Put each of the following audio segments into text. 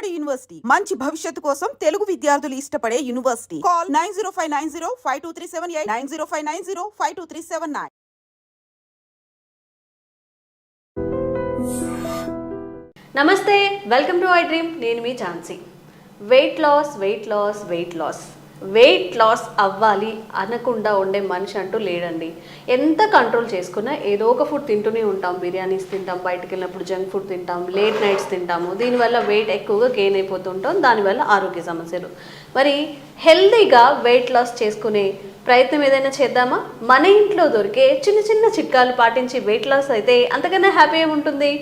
Palnadu university మంచి భవిష్యత్తు కోసం తెలుగు విద్యార్థులు ఇష్టపడే యూనివర్సిటీ. కాల్ 9059052378 9059052379. నమస్తే, వెల్కమ్ టు ఐ డ్రీమ్. నేను మీ ఝాన్సీ. వెయిట్ లాస్ అవ్వాలి అనకుండా ఉండే మనిషి అంటూ లేడండి. ఎంత కంట్రోల్ చేసుకున్నా ఏదో ఒక ఫుడ్ తింటూనే ఉంటాం. బిర్యానీస్ తింటాం, బయటకు వెళ్ళినప్పుడు జంక్ ఫుడ్ తింటాం, లేట్ నైట్స్ తింటాము. దీనివల్ల వెయిట్ ఎక్కువగా గెయిన్ అయిపోతుంటాం, దానివల్ల ఆరోగ్య సమస్యలు. మరి హెల్తీగా వెయిట్ లాస్ చేసుకునే ప్రయత్నం ఏదైనా చేద్దామా? మన ఇంట్లో దొరికే చిన్న చిన్న చిట్కాలు పాటించి వెయిట్ లాస్ అయితే అంతకన్నా హ్యాపీ ఏముంటుంది?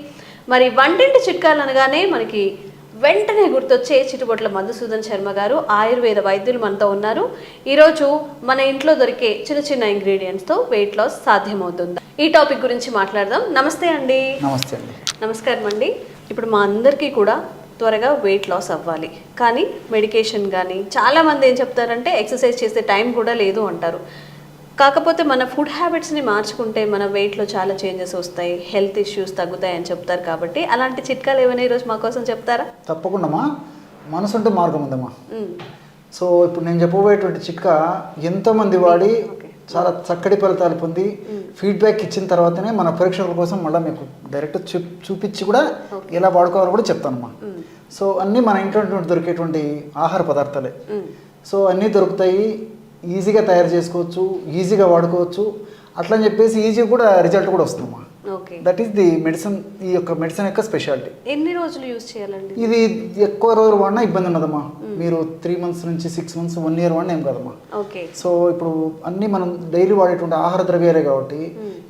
మరి వంటింటి చిట్కాలు అనగానే మనకి వెంటనే గుర్తొచ్చే చిట్టుబొట్ల మధుసూదన్ శర్మ గారు, ఆయుర్వేద వైద్యులు మనతో ఉన్నారు. ఈరోజు మన ఇంట్లో దొరికే చిన్న చిన్న ఇంగ్రీడియంట్స్తో వెయిట్ లాస్ సాధ్యమవుతుందా? ఈ టాపిక్ గురించి మాట్లాడదాం. నమస్తే అండి. నమస్తే అండి. నమస్కారం అండి. ఇప్పుడు మా అందరికీ కూడా త్వరగా వెయిట్ లాస్ అవ్వాలి, కానీ మెడికేషన్ కానీ చాలామంది ఏం చెప్తారంటే ఎక్సర్సైజ్ చేసే టైం కూడా లేదు అంటారు. కాకపోతే మన ఫుడ్ హ్యాబిట్స్ని మార్చుకుంటే మన వెయిట్లో చాలా చేంజెస్ వస్తాయి, హెల్త్ ఇష్యూస్ తగ్గుతాయి అని చెప్తారు. కాబట్టి అలాంటి చిట్కాలు ఏమైనా ఈరోజు మా కోసం చెప్తారా? తప్పకుండా మనసు ఉంటే మార్గం ఉందమ్మా. సో ఇప్పుడు నేను చెప్పబోయేటువంటి చిట్కా ఎంతోమంది వాడి చాలా చక్కటి ఫలితాలు పొంది ఫీడ్బ్యాక్ ఇచ్చిన తర్వాతనే మన పరీక్షల కోసం మళ్ళీ మీకు డైరెక్ట్ చూపించి కూడా ఎలా వాడుకోవాలో కూడా చెప్తానమ్మా. సో అన్నీ మన ఇంట్లో దొరికేటువంటి ఆహార పదార్థాలే. సో అన్నీ దొరుకుతాయి, ఈజీగా తయారు చేసుకోవచ్చు, ఈజీగా వాడుకోవచ్చు. అట్లా అని చెప్పేసి ఈజీగా కూడా రిజల్ట్ కూడా వస్తుందమ్మా. That is the medicine. ఈ యొక్క మెడిసిన్ యొక్క స్పెషాలిటీ. ఎన్ని రోజులు యూజ్ చేయాలండి? ఇది ఎక్కువ రోజులు వాడినా ఇబ్బంది ఉండదమ్మా. మీరు 3 months నుంచి 6 months 1 year వాడినా ఏం కాదమ్మా. సో ఇప్పుడు అన్నీ మనం డైలీ వాడేటువంటి ఆహార ద్రవ్యాలే కాబట్టి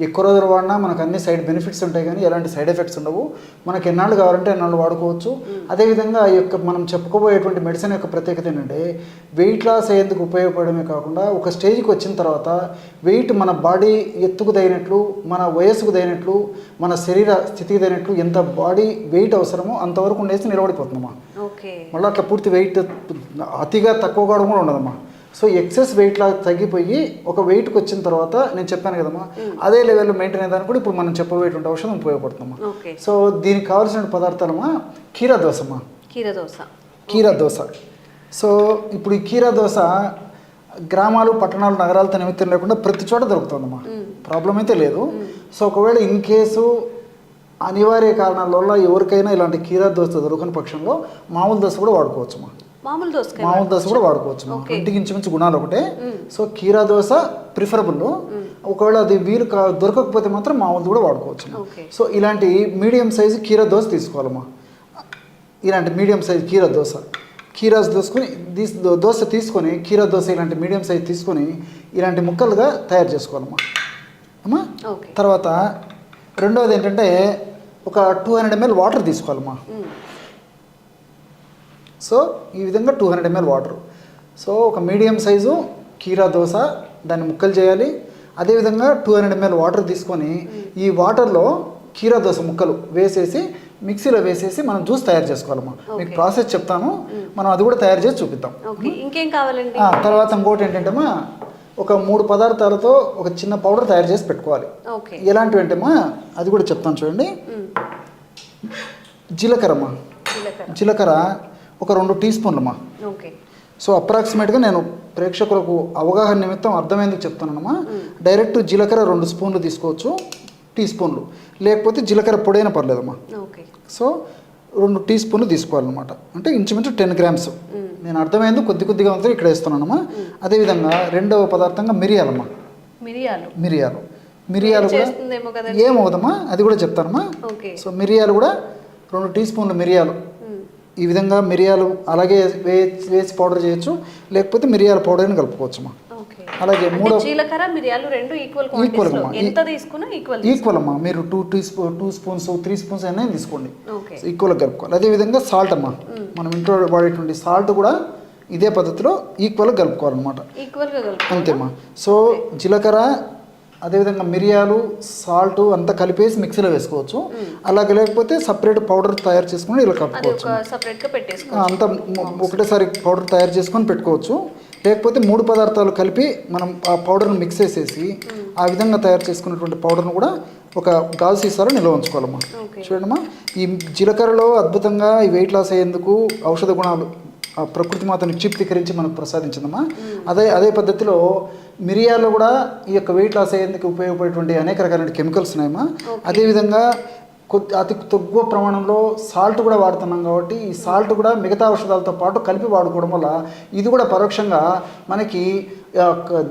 ఎక్కువ రోజులు వాడినా మనకు అన్ని సైడ్ బెనిఫిట్స్ ఉంటాయి, కానీ ఎలాంటి సైడ్ ఎఫెక్ట్స్ ఉండవు. మనకి ఎన్నాళ్ళు కావాలంటే ఎన్నాళ్ళు వాడుకోవచ్చు. అదేవిధంగా ఈ యొక్క మనం చెప్పుకోబోయేటువంటి మెడిసిన్ యొక్క ప్రత్యేకత ఏంటంటే వెయిట్ లాస్ అయ్యేందుకు ఉపయోగపడమే కాకుండా ఒక స్టేజ్కి వచ్చిన తర్వాత వెయిట్ మన బాడీ ఎత్తుకు తగినట్లు, మన వయస్సుకు తగినట్లు, మన శరీర స్థితికి తగినట్లు ఎంత బాడీ వెయిట్ అవసరమో అంతవరకు ఉండేసి నిలబడిపోతుందమ్మా. మళ్ళీ అట్లా పూర్తి వెయిట్ అతిగా తక్కువ కావడం కూడా ఉండదమ్మా. సో ఎక్సెస్ వెయిట్ లాగా తగ్గిపోయి ఒక వెయిట్కి వచ్చిన తర్వాత నేను చెప్పాను కదమ్మా, అదే లెవెల్లో మెయింటైన్ అయ్యేదానికి కూడా ఇప్పుడు మనం చెప్పబోయేటువంటి ఔషధం ఉపయోగపడుతుందమ్మా. సో దీనికి కావాల్సిన పదార్థాలమ్మా కీరా దోశమ్మా. కీరా దోశ. సో ఇప్పుడు ఈ కీరా దోశ గ్రామాలు, పట్టణాలు, నగరాలతో నిమిత్తం లేకుండా ప్రతి చోట దొరుకుతుందమ్మా. ప్రాబ్లం అయితే లేదు. సో ఒకవేళ ఇన్ కేసు అనివార్య కారణాల వల్ల ఎవరికైనా ఇలాంటి కీరా దోశ దొరకని పక్షంలో మామూలు దోశ కూడా వాడుకోవచ్చుమా. మామూలు దోశ కూడా వాడుకోవచ్చుమా. ఇంటికి ఇంచుమించు గుణాలు ఒకటే. సో కీరా దోశ ప్రిఫరబుల్. ఒకవేళ అది వీలు దొరకకపోతే మాత్రం మామూలు కూడా వాడుకోవచ్చు. సో ఇలాంటి మీడియం సైజు కీరా దోశ తీసుకోవాలమ్మా. ఇలాంటి మీడియం సైజు కీరా దోశ తీసుకొని కీరా దోశ ఇలాంటి మీడియం సైజ్ తీసుకొని ఇలాంటి ముక్కలుగా తయారు చేసుకోవాలమ్మా అమ్మా. తర్వాత రెండవది ఏంటంటే ఒక 200 ml వాటర్ తీసుకోవాలమ్మా. సో ఈ విధంగా 200 ml వాటర్. సో ఒక మీడియం సైజు కీరా దోశ దాన్ని ముక్కలు చేయాలి. అదేవిధంగా 200 ml వాటర్ తీసుకొని ఈ వాటర్లో కీరా దోశ ముక్కలు వేసేసి మిక్సీలో వేసేసి మనం జ్యూస్ తయారు చేసుకోవాలమ్మా. మీకు ప్రాసెస్ చెప్తాను, మనం అది కూడా తయారు చేసి చూపిద్దాం. ఇంకేం కావాలండి? తర్వాత ఇంకోటి ఏంటంటేమా ఒక 3 పదార్థాలతో ఒక చిన్న పౌడర్ తయారు చేసి పెట్టుకోవాలి. ఎలాంటివి అంటేమా అది కూడా చెప్తాను చూడండి. జీలకర్రమ్మా. జీలకర్ర ఒక 2 teaspoons. సో అప్రాక్సిమేట్గా నేను ప్రేక్షకులకు అవగాహన నిమిత్తం అర్థమైందుకు చెప్తానమ్మా. డైరెక్ట్ జీలకర్ర 2 స్పూన్లు తీసుకోవచ్చు, teaspoons. లేకపోతే జీలకర్ర పొడైనా పర్లేదమ్మా. సో 2 teaspoons తీసుకోవాలన్నమాట. అంటే ఇంచుమించు 10 grams. నేను అర్థమైంది కొద్దిగా ఉంటే ఇక్కడ వేస్తున్నానమ్మా. అదేవిధంగా రెండవ పదార్థంగా మిరియాలమ్మా. మిరియాలు కూడా ఏమవుదమ్మా అది కూడా చెప్తానమ్మా. సో మిరియాలు కూడా 2 teaspoons మిరియాలు. ఈ విధంగా మిరియాలు అలాగే వేసి పౌడర్ చేయొచ్చు, లేకపోతే మిరియాల పౌడర్ని కలుపుకోవచ్చమ్మా. అలాగే జీలకర్ర మిరియాలు రెండు ఈక్వల్ అమ్మా. మీరు 2 spoons 3 spoons అయినా తీసుకోండి, ఈక్వల్గా కలుపుకోవాలి. అదేవిధంగా సాల్ట్ అమ్మా. మనం ఇంట్లో వాడేటువంటి సాల్ట్ కూడా ఇదే పద్ధతిలో ఈక్వల్గా కలుపుకోవాలన్నమాట. అంతేమ్మా. సో జీలకర్ర అదేవిధంగా మిరియాలు సాల్ట్ అంతా కలిపేసి మిక్సీలో వేసుకోవచ్చు. అలాగే లేకపోతే సపరేట్ పౌడర్ తయారు చేసుకుని ఇలా కలుపుకోవచ్చు. అంతా ఒకటేసారి పౌడర్ తయారు చేసుకొని పెట్టుకోవచ్చు. లేకపోతే 3 పదార్థాలు కలిపి మనం ఆ పౌడర్ని మిక్స్ చేసేసి ఆ విధంగా తయారు చేసుకున్నటువంటి పౌడర్ను కూడా ఒక గాజు సీసాలో నిల్వ ఉంచుకోవాలమ్మా. ఓకే. చూడండమ్మా, ఈ జీలకర్రలో అద్భుతంగా ఈ వెయిట్ లాస్ అయ్యేందుకు ఔషధ గుణాలు ఆ ప్రకృతి మాత నిక్షిప్తీకరించి మనకు ప్రసాదించిందమ్మా. అదే పద్ధతిలో మిరియాల్లో కూడా ఈ యొక్క వెయిట్ లాస్ అయ్యేందుకు ఉపయోగపడేటువంటి అనేక రకాలైన కెమికల్స్ ఉన్నాయమ్మా. అదేవిధంగా అతి తక్కువ ప్రమాణంలో సాల్ట్ కూడా వాడుతున్నాం కాబట్టి ఈ సాల్ట్ కూడా మిగతా ఔషధాలతో పాటు కలిపి వాడుకోవడం వల్ల ఇది కూడా పరోక్షంగా మనకి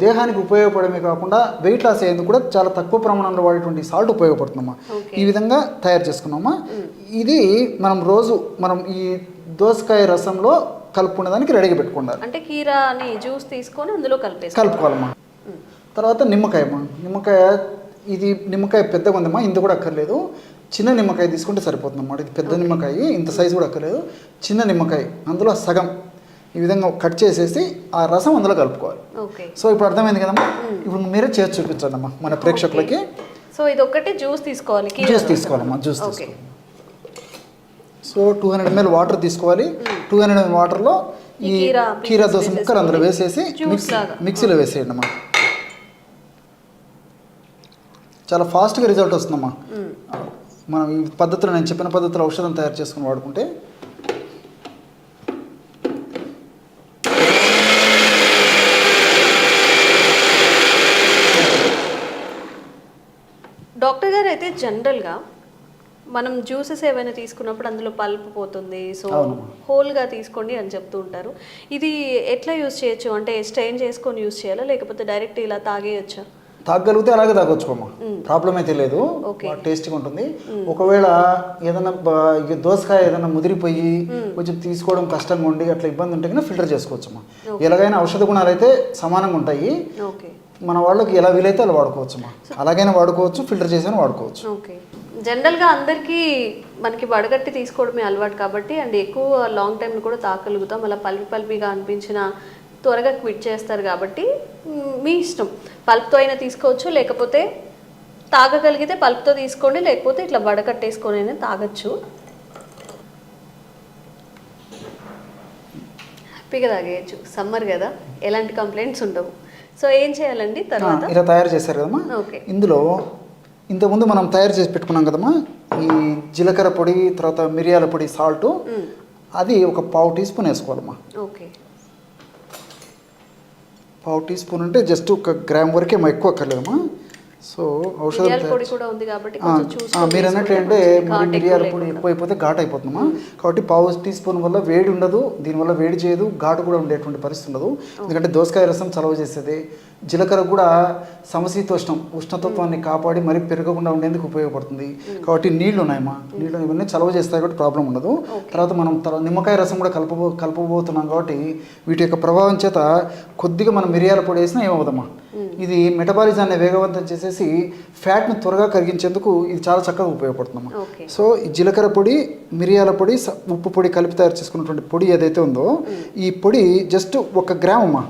దేహానికి ఉపయోగపడమే కాకుండా వెయిట్ లాస్ అయ్యేందుకు కూడా చాలా తక్కువ ప్రమాణంలో వాడేటువంటి సాల్ట్ ఉపయోగపడుతుందమ్మా. ఈ విధంగా తయారు చేసుకున్నామా. ఇది మనం ఈ దోసకాయ రసంలో కలుపుకునే దానికి రెడీగా పెట్టుకున్నారు. అంటే కీరాని జ్యూస్ తీసుకొని అందులో కలుపుకోవాలమ్మా. తర్వాత నిమ్మకాయమ్మా. నిమ్మకాయ పెద్దగా ఉందమ్మా, ఇంత కూడా అక్కర్లేదు. చిన్న నిమ్మకాయ తీసుకుంటే సరిపోతుంది అన్నమాట. ఇది పెద్ద నిమ్మకాయ, ఇంత సైజు కూడా అక్కర్లేదు. చిన్న నిమ్మకాయ అందులో సగం ఈ విధంగా కట్ చేసేసి ఆ రసం అందులో కలుపుకోవాలి. సో ఇప్పుడు అర్థమైంది కదమ్మా. ఇప్పుడు మీరే చేసి చూపించండి అమ్మా మన ప్రేక్షకులకి. సో ఇది ఒకటి జ్యూస్ తీసుకోవాలమ్మా. జ్యూస్ తీసుకోవాలి. సో 200 ml వాటర్ తీసుకోవాలి. 200 ml వాటర్లో ఈ కీరా దోస ముక్కలు అందులో వేసేసి మిక్సీలో వేసేయండి అమ్మా. చాలా ఫాస్ట్గా రిజల్ట్ వస్తుందమ్మా. మనం ఈ పద్ధతిలో, నేను చెప్పిన పద్ధతిలో ఔషధం తయారు చేసుకుని వాడుకుంటే. డాక్టర్ గారు అయితే జనరల్గా మనం జ్యూసెస్ ఏమైనా తీసుకున్నప్పుడు అందులో పల్ప్ పోతుంది, సో హోల్గా తీసుకోండి అని చెప్తూ ఉంటారు. ఇది ఎట్లా యూజ్ చేయొచ్చు? అంటే స్ట్రెయిన్ చేసుకొని యూజ్ చేయాలా లేకపోతే డైరెక్ట్ ఇలా తాగేయచ్చా? తాగలిగితే అలాగే తాగొచ్చుకోమ్మా, ప్రాబ్లం అయితే లేదు, టేస్టీగా ఉంటుంది. ఒకవేళ ఏదైనా దోసకాయ ఏదైనా ముదిరిపోయి కొంచెం తీసుకోవడం కష్టంగా ఉండి అట్లా ఇబ్బంది ఉంటే కన్నా ఫిల్టర్ చేసుకోవచ్చమ్మా. ఎలాగైనా ఔషధ గుణాలు అయితే సమానంగా ఉంటాయి. మన వాళ్ళకి ఎలా వీలైతే అలా వాడుకోవచ్చమ్మా. అలాగైనా వాడుకోవచ్చు, ఫిల్టర్ చేసి వాడుకోవచ్చు. ఓకే. జనరల్గా అందరికీ మనకి వడగట్టి తీసుకోవడమే అలవాటు కాబట్టి అండ్ ఎక్కువ లాంగ్ టైం కూడా తాగలుగుతాం. అలా పల్పిగా అనిపించిన త్వరగా క్విట్ చేస్తారు కాబట్టి మీ ఇష్టం. పల్ప్తో అయినా తీసుకోవచ్చు, లేకపోతే తాగగలిగితే పల్ప్తో తీసుకోండి, లేకపోతే ఇట్లా వడకట్టేసుకొని అయినా తాగొచ్చు. హ్యాపీగా తాగేయచ్చు. సమ్మర్ కదా, ఎలాంటి కంప్లైంట్స్ ఉండవు. సో ఏం చేయాలండి తర్వాత? ఇలా తయారు చేశారు కదమ్మా. ఓకే. ఇందులో ఇంతకుముందు మనం తయారు చేసి పెట్టుకున్నాం కదమ్మా, ఈ జీలకర్ర పొడి, తర్వాత మిరియాల పొడి, సాల్ట్, అది ఒక 1/2 టీ స్పూన్ వేసుకోవాలమ్మా. ఓకే. 1/2 టీ స్పూన్ అంటే జస్ట్ 1 గ్రామ్ వరకే, ఎక్కువ అక్కర్లేదమ్మా. సో ఔషధం మీరు అన్నట్టు అంటే మిరియాల పొడి ఎక్కువ అయిపోతే ఘాటు అయిపోతుందమ్మా. కాబట్టి 1/2 టీ స్పూన్ వల్ల వేడి ఉండదు, దీనివల్ల వేడి చేయదు, ఘాటు కూడా ఉండేటువంటి పరిస్థితి ఉండదు. ఎందుకంటే దోసకాయ రసం చలవ చేసేది, జీలకర్ర కూడా ఉష్ణతత్వాన్ని కాపాడి మరి పెరగకుండా ఉండేందుకు ఉపయోగపడుతుంది. కాబట్టి నీళ్లు ఉన్నాయమ్మా, నీళ్ళు ఇవన్నీ చలవ చేస్తాయి కాబట్టి ప్రాబ్లం ఉండదు. తర్వాత మనం నిమ్మకాయ రసం కూడా కలపబోతున్నాం కాబట్టి వీటి యొక్క ప్రభావం చేత కొద్దిగా మనం మిరియాల పొడి వేసినా ఏమవుదమ్మా, ఇది మెటబాలిజాన్ని వేగవంతం చేసేసి ఫ్యాట్ని త్వరగా కరిగించేందుకు ఇది చాలా చక్కగా ఉపయోగపడుతుందమ్మా. సో ఈ జీలకర్ర పొడి, మిరియాల పొడి, ఉప్పు పొడి కలిపి తయారు చేసుకున్నటువంటి పొడి ఏదైతే ఉందో ఈ పొడి జస్ట్ 1 గ్రామ్ అమ్మా,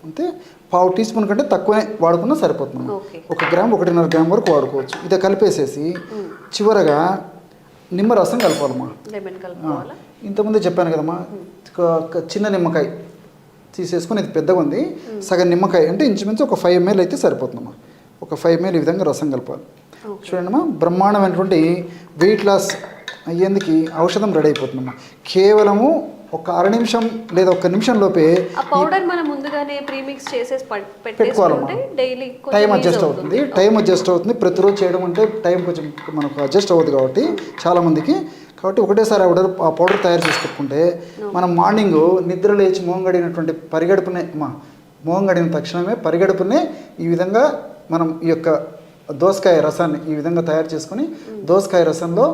అంటే 1/2 టీ స్పూన్ కంటే తక్కువే వాడుకున్నా సరిపోతుంది. 1 గ్రామ్ 1.5 గ్రామ్ వరకు వాడుకోవచ్చు. ఇదే కలిపేసేసి చివరగా నిమ్మరసం కలపాలమ్మా. ఇంతకుముందే చెప్పాను కదమ్మా, చిన్న నిమ్మకాయ తీసేసుకొని, ఇది పెద్దగా ఉంది, సగం నిమ్మకాయ అంటే ఇంచుమించు 5 ml అయితే సరిపోతుందమ్మా. 5 ml ఈ విధంగా రసం కలపాలి. చూడండమ్మా, బ్రహ్మాండమైనటువంటి వెయిట్ లాస్ అయ్యేందుకు ఔషధం రెడీ అయిపోతుందమ్మా. కేవలము 1 నిమిషం లేదా 1 నిమిషం లోపే పౌడర్ మనం ముందుగానే ప్రీమిక్స్ చేసేసి పెట్టుకోవాలమ్మా. టైం అడ్జస్ట్ అవుతుంది. ప్రతిరోజు చేయడం అంటే టైం కొంచెం మనకు అడ్జస్ట్ అవ్వదు కాబట్టి చాలామందికి. కాబట్టి ఒకటేసారి ఆ పౌడర్ తయారు చేసి పెట్టుకుంటే మనం మార్నింగ్ నిద్ర లేచి మోంగడినటువంటి మోంగడిన తక్షణమే పరిగడుపునే ఈ విధంగా మనం ఈ యొక్క దోసకాయ రసాన్ని ఈ విధంగా తయారు చేసుకుని దోసకాయ రసంలో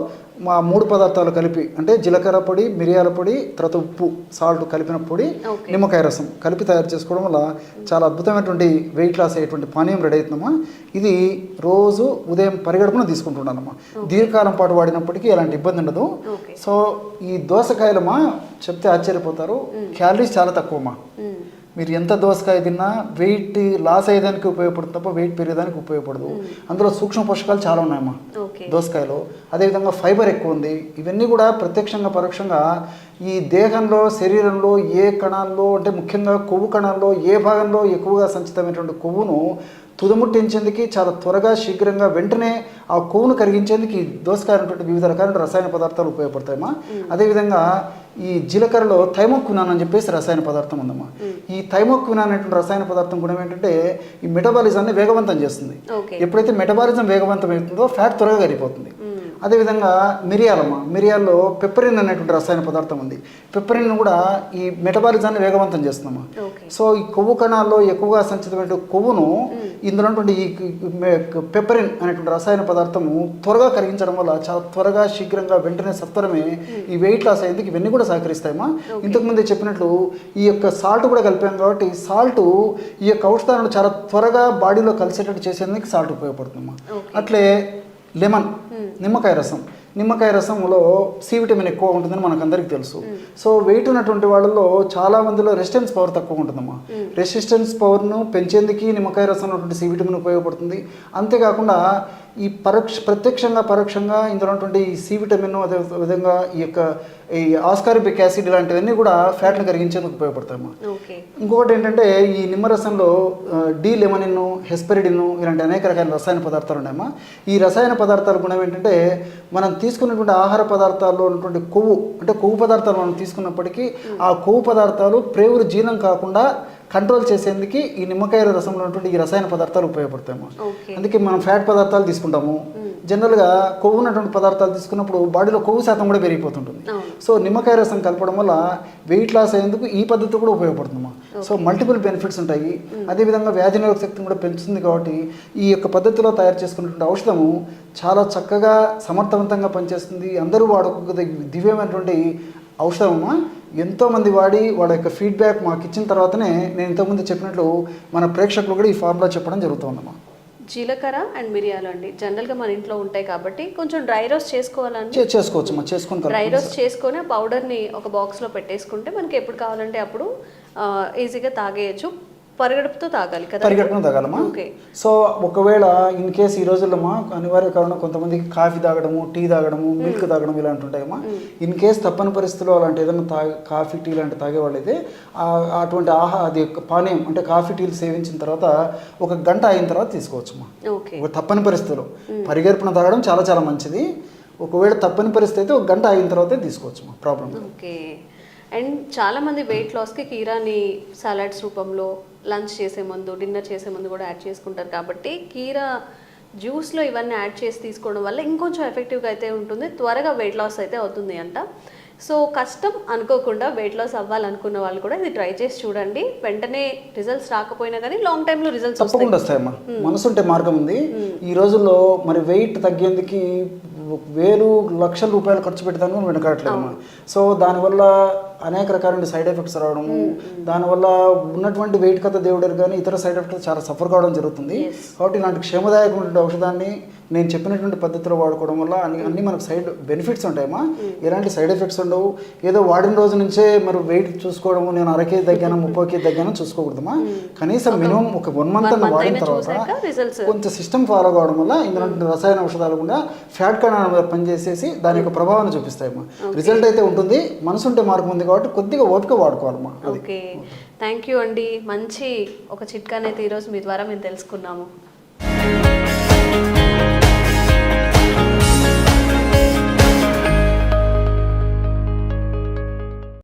3 పదార్థాలు కలిపి, అంటే జీలకర్ర పొడి, మిరియాల పొడి, తర్వాత ఉప్పు, సాల్ట్ కలిపిన పొడి, నిమ్మకాయ రసం కలిపి తయారు చేసుకోవడం వల్ల చాలా అద్భుతమైనటువంటి వెయిట్ లాస్ అయ్యేటువంటి పానీయం రెడీ అవుతుందమ్మా. ఇది రోజు ఉదయం పరిగడుపున తీసుకుంటున్నానమ్మా. దీర్ఘకాలం పాటు వాడినప్పటికీ ఎలాంటి ఇబ్బంది ఉండదు. సో ఈ దోసకాయలమ్మా చెప్తే ఆశ్చర్యపోతారు, క్యాలరీస్ చాలా తక్కువమ్మా. మీరు ఎంత దోసకాయ తిన్నా వెయిట్ లాస్ అయ్యేదానికి ఉపయోగపడుతుంది తప్ప వెయిట్ పెరిగేదానికి ఉపయోగపడదు. అందులో సూక్ష్మ పోషకాలు చాలా ఉన్నాయమ్మా దోసకాయలో. అదేవిధంగా ఫైబర్ ఎక్కువ ఉంది. ఇవన్నీ కూడా ప్రత్యక్షంగా పరోక్షంగా ఈ దేహంలో, శరీరంలో ఏ కణాల్లో, అంటే ముఖ్యంగా కొవ్వు కణాల్లో ఏ భాగంలో ఎక్కువగా సంచితమైనటువంటి కొవ్వును తుదముట్టించేందుకు చాలా త్వరగా శీఘ్రంగా వెంటనే ఆ కొవ్వును కరిగించేందుకు ఈ దోసకాయ అనేటువంటి వివిధ రకాల రసాయన పదార్థాలు ఉపయోగపడతాయమ్మా. అదేవిధంగా ఈ జీలకర్రలో థైమోక్వినాన్ అని చెప్పేసి రసాయన పదార్థం ఉందమ్మా. ఈ థైమోక్వినాన్ అనేటువంటి రసాయన పదార్థం గుణం ఏంటంటే ఈ మెటబాలిజాన్ని వేగవంతం చేస్తుంది. ఎప్పుడైతే మెటబాలిజం వేగవంతం అవుతుందో ఫ్యాట్ త్వరగా కరిగిపోతుంది. అదేవిధంగా మిరియాల్లో పెప్పరిన్ అనేటువంటి రసాయన పదార్థం ఉంది. పెప్పరిన్ కూడా ఈ మెటబాలిజాన్ని వేగవంతం చేస్తుందమ్మా. సో ఈ కొవ్వు కణాల్లో ఎక్కువగా సంచితమైన కొవ్వును ఇందులో ఈ పెప్పరిన్ అనేటువంటి రసాయన పదార్థము త్వరగా కరిగించడం వల్ల చాలా త్వరగా శీఘ్రంగా వెంటనే సత్వరమే ఈ వెయిట్ లాస్ అయ్యేందుకు ఇవన్నీ కూడా సహకరిస్తాయమ్మా. ఇంతకుముందే చెప్పినట్లు ఈ యొక్క సాల్ట్ కూడా కలిపాం కాబట్టి సాల్ట్ ఈ యొక్క ఔషధాలను చాలా త్వరగా బాడీలో కలిసేటట్టు చేసేందుకు సాల్ట్ ఉపయోగపడుతుందమ్మా. అట్లే లెమన్, నిమ్మకాయ రసంలో సి విటమిన్ ఎక్కువ ఉంటుందని మనకు అందరికీ తెలుసు. సో వెయిట్ ఉన్నటువంటి వాళ్ళలో చాలా మందిలో రెసిస్టెన్స్ పవర్ తక్కువ ఉంటుందమ్మా. రెసిస్టెన్స్ పవర్ను పెంచేందుకు నిమ్మకాయ రసంలో ఉన్నటువంటి సి విటమిన్ ఉపయోగపడుతుంది. అంతేకాకుండా ఈ ప్రత్యక్షంగా పరోక్షంగా ఇందులో ఉన్నటువంటి ఈ సి విటమిన్, అదేవిధంగా ఈ యొక్క ఈ ఆస్కార్బిక్ యాసిడ్ ఇలాంటివన్నీ కూడా ఫ్యాట్ను కరిగించేందుకు ఉపయోగపడతాయమ్మా. ఇంకొకటి ఏంటంటే ఈ నిమ్మరసంలో డి లెమనిన్, హెస్పెరిడిన్ ఇలాంటి అనేక రకాల రసాయన పదార్థాలు ఉన్నాయమ్మా. ఈ రసాయన పదార్థాల గుణం ఏంటంటే మనం తీసుకున్నటువంటి ఆహార పదార్థాల్లో ఉన్నటువంటి కొవ్వు పదార్థాలు మనం తీసుకున్నప్పటికీ ఆ కొవ్వు పదార్థాలు ప్రేవురు జీర్ణం కాకుండా కంట్రోల్ చేసేందుకు ఈ నిమ్మకాయ రసంలో ఉన్నటువంటి ఈ రసాయన పదార్థాలు ఉపయోగపడతాము. అందుకే మనం ఫ్యాట్ పదార్థాలు తీసుకుంటాము. జనరల్గా కొవ్వు ఉన్నటువంటి పదార్థాలు తీసుకున్నప్పుడు బాడీలో కొవ్వు శాతం కూడా పెరిగిపోతుంటుంది. సో నిమ్మకాయ రసం కలపడం వల్ల వెయిట్ లాస్ అయ్యేందుకు ఈ పద్ధతి కూడా ఉపయోగపడుతుందమ్మా. సో మల్టిపుల్ బెనిఫిట్స్ ఉంటాయి. అదేవిధంగా వ్యాధి నిరోధక శక్తిని కూడా పెంచుతుంది. కాబట్టి ఈ యొక్క పద్ధతిలో తయారు చేసుకున్నటువంటి ఔషధము చాలా చక్కగా సమర్థవంతంగా పనిచేస్తుంది. అందరూ వాడుకోగల దివ్యమైనటువంటి ఔషధమమ్మా. ఎంతోమంది వాడి వాళ్ళ యొక్క ఫీడ్బ్యాక్ మాకు ఇచ్చిన తర్వాతనే నేను ఇంతకుముందు చెప్పినట్లు మన ప్రేక్షకులు కూడా ఈ ఫార్ములా చెప్పడం జరుగుతుందమ్మా. జీలకర్ర అండ్ మిరియాలు అండి జనరల్గా మన ఇంట్లో ఉంటాయి కాబట్టి కొంచెం డ్రై రోస్ట్ చేసుకోవచ్చమ్మా. డ్రై రోస్ట్ చేసుకొని ఆ పౌడర్ని ఒక బాక్స్లో పెట్టేసుకుంటే మనకి ఎప్పుడు కావాలంటే అప్పుడు ఈజీగా తాగేయచ్చు. పరిగెడుపుతో తాగాలి కదా? పరిగెడుపుతో తాగాలమ్మా. సో ఒకవేళ ఇన్ కేసు ఈ రోజుల్లో అనివార్య కారణం కొంతమందికి కాఫీ తాగడము, టీ తాగడము, మిల్క్ తాగడం ఇలాంటి ఉంటాయమ్మా. ఇన్ కేసు తప్పని పరిస్థితుల్లో అలాంటి ఏదైనా కాఫీ టీ లాంటి తాగేవాళ్ళు అయితే అటువంటి అది పానీయం అంటే కాఫీ టీలు సేవించిన తర్వాత 1 గంట అయిన తర్వాత తీసుకోవచ్చమ్మా. ఒక తప్పని పరిస్థితుల్లో పరిగెడుపున తాగడం చాలా చాలా మంచిది. ఒకవేళ తప్పని పరిస్థితి అయితే 1 గంట అయిన తర్వాతే తీసుకోవచ్చమ్మా. ప్రాబ్లం. అండ్ చాలామంది వెయిట్ లాస్కి కీరాని సలాడ్స్ రూపంలో లంచ్ చేసే ముందు, డిన్నర్ చేసే ముందు కూడా యాడ్ చేసుకుంటారు. కాబట్టి కీరా జ్యూస్లో ఇవన్నీ యాడ్ చేసి తీసుకోవడం వల్ల ఇంకొంచెం ఎఫెక్టివ్గా అయితే ఉంటుంది, త్వరగా వెయిట్ లాస్ అయితే అవుతుంది అంట. సో కష్టం అనుకోకుండా వెయిట్ లాస్ అవ్వాలనుకున్న వాళ్ళు కూడా ఇది ట్రై చేసి చూడండి. వెంటనే రిజల్ట్స్ రాకపోయినా కానీ లాంగ్ టైంలో రిజల్ట్స్ తప్పకుండా వస్తాయమ్మా. మనసుంటే మార్గం ఉంది. ఈ రోజుల్లో మరి వెయిట్ తగ్గేందుకు వేలు లక్షల రూపాయలు ఖర్చు పెట్టడానికి వెనకాడట్లేదమ్మా. సో దానివల్ల అనేక రకాలైన సైడ్ ఎఫెక్ట్స్ రావడము, దానివల్ల ఉన్నటువంటి వెయిట్ కథ దేవుడు కానీ ఇతర సైడ్ ఎఫెక్ట్స్ చాలా సఫర్ కావడం జరుగుతుంది. కాబట్టి ఇలాంటి క్షేమదాయకమైనటువంటి ఔషధాన్ని నేను చెప్పినటువంటి పద్ధతిలో వాడుకోవడం వల్ల అన్ని మనకు సైడ్ బెనిఫిట్స్ ఉంటాయమ్మా. ఎలాంటి సైడ్ ఎఫెక్ట్స్ ఉండవు. ఏదో వాడిన రోజు నుంచే మరి వెయిట్ చూసుకోవడము, నేను 1 కేజీ తగ్గాను 30 కేజీ తగ్గాను చూసుకోకూడదమ్మా. కనీసం మినిమం ఒక 1 మంత్ అన్న వాడిన తర్వాత కొంచెం సిస్టమ్ ఫాలో కావడం వల్ల ఇందులో రసాయన ఔషధాలు కూడా ఫ్యాట్ కణాల మీద పనిచేసేసి దాని యొక్క ప్రభావాన్ని చూపిస్తాయమ్మా. రిజల్ట్ అయితే ఉంటుంది. మనసు ఉంటే మార్గం ఉంది కాబట్టి కొద్దిగా ఓపిక వాడుకోవాలమ్మా. ఓకే, థ్యాంక్ యూ అండి. మంచి ఒక చిట్కానైతే ఈరోజు మీ ద్వారా మేము తెలుసుకున్నాము.